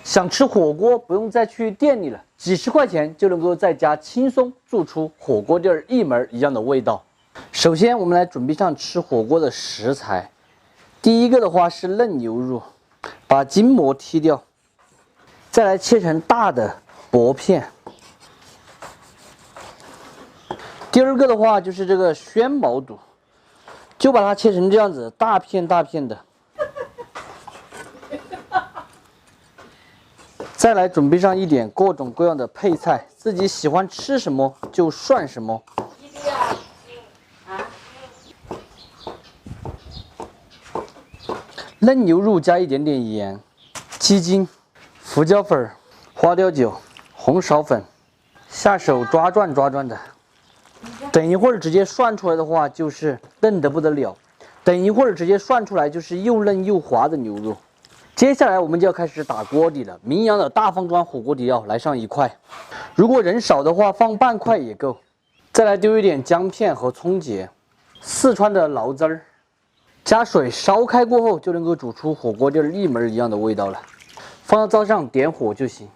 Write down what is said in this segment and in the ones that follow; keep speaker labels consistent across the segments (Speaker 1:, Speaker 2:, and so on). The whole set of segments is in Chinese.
Speaker 1: 想吃火锅不用再去店里了，几十块钱就能够在家轻松做出火锅店一模一样的味道。首先，我们来准备上吃火锅的食材。第一个的话是嫩牛肉，把筋膜剔掉，再来切成大的薄片。第二个的话就是这个宣毛肚，就把它切成这样子，大片大片的。再来准备上一点各种各样的配菜，自己喜欢吃什么就涮什么。嫩牛肉加一点点盐、鸡精、胡椒粉、花雕酒、红苕粉，下手抓转抓转的。等一会儿直接涮出来的话，就是嫩得不得了；等一会儿直接涮出来，就是又嫩又滑的牛肉。接下来我们就要开始打锅底了。名扬的大方砖火锅底料来上1块，如果人少的话放半块也够。再来丢一点姜片和葱节，四川的醪汁儿，加水烧开过后就能够煮出火锅店一模一样的味道了。放到灶上点火就行。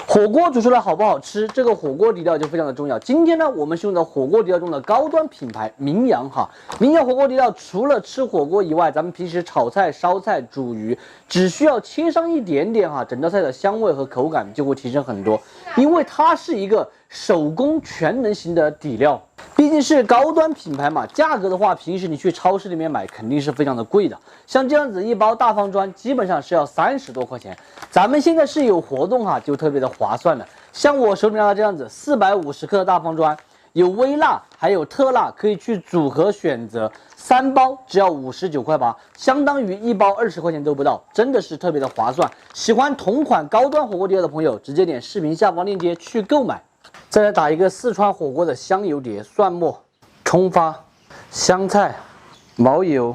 Speaker 1: 火锅煮出来好不好吃，这个火锅底料就非常的重要。今天呢，我们是用的火锅底料中的高端品牌名扬哈。名扬火锅底料除了吃火锅以外，咱们平时炒菜、烧菜、煮鱼，只需要切上一点点哈，整道菜的香味和口感就会提升很多。因为它是一个手工全能型的底料，毕竟是高端品牌嘛，价格的话，平时你去超市里面买肯定是非常的贵的。像这样子一包大方砖，基本上是要30多块钱。咱们现在是有活动哈，就特别的划算了。像我手里拿的这样子450克的大方砖，有微辣还有特辣，可以去组合选择，3包只要59块8，相当于1包20块钱都不到，真的是特别的划算。喜欢同款高端火锅底料的朋友，直接点视频下方链接去购买。再来打一个四川火锅的香油碟，蒜末、葱花、香菜、毛油、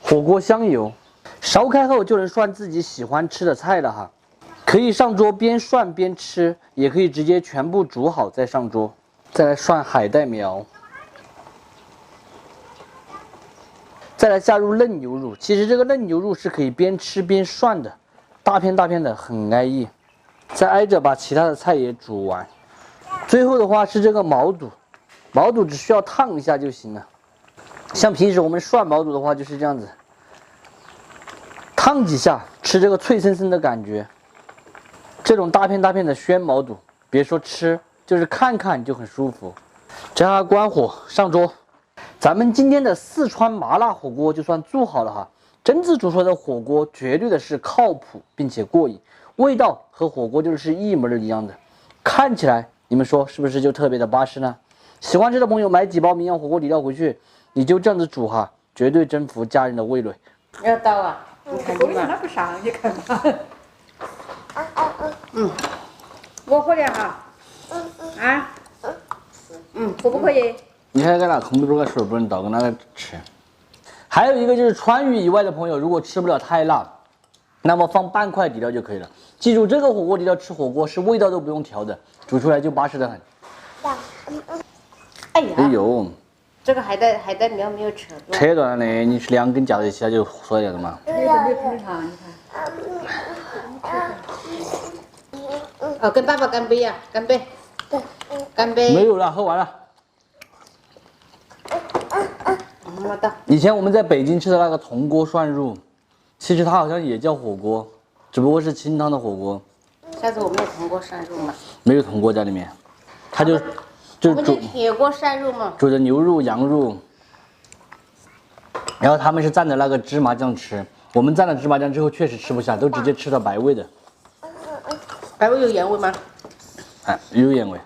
Speaker 1: 火锅香油，烧开后就能涮自己喜欢吃的菜了哈。可以上桌边涮边吃，也可以直接全部煮好再上桌。再来涮海带苗，再来下入嫩牛肉。其实这个嫩牛肉是可以边吃边涮的，大片大片的，很安逸。再挨着把其他的菜也煮完。最后的话是这个毛肚，毛肚只需要烫一下就行了。像平时我们涮毛肚的话就是这样子，烫几下，吃这个脆生生的感觉。这种大片大片的宣毛肚，别说吃，就是看看就很舒服。这下关火上桌，咱们今天的四川麻辣火锅就算做好了哈。真子煮出来的火锅绝对的是靠谱并且过瘾，味道和火锅就是一模一样的，看起来你们说是不是就特别的巴适呢？喜欢吃的朋友买几包名扬火锅底料回去，你就这样子煮哈，绝对征服家人的味蕾。
Speaker 2: 要刀啊？你看你那不上，你看嘛。我喝点哈。可不可以？
Speaker 1: 你还给那空不个水不能倒，跟那个吃。还有一个就是川渝以外的朋友，如果吃不了太辣，那么放半块底料就可以了。记住，这个火锅底料吃火锅是味道都不用调的，煮出来就巴适的很。
Speaker 2: 哎呀！
Speaker 1: 哎呦，
Speaker 2: 这个海带苗没有扯断。
Speaker 1: 扯断了呢，你是2根夹在一起，它就缩掉了嘛。
Speaker 2: 没有碰上，你看。跟爸爸干杯呀！干杯！干杯！
Speaker 1: 没有了，喝完了。
Speaker 2: 妈的！
Speaker 1: 以前我们在北京吃的那个铜锅涮肉，其实它好像也叫火锅，只不过是清汤的火锅。
Speaker 2: 下次我们有铜锅涮肉嘛？
Speaker 1: 没有铜锅在里面，它就煮
Speaker 2: 铁锅涮肉嘛，
Speaker 1: 煮的牛肉、羊肉，然后他们是蘸着那个芝麻酱吃，我们蘸了芝麻酱之后确实吃不下，都直接吃到白味的。
Speaker 2: 白味有盐味吗？
Speaker 1: 哎，有盐味。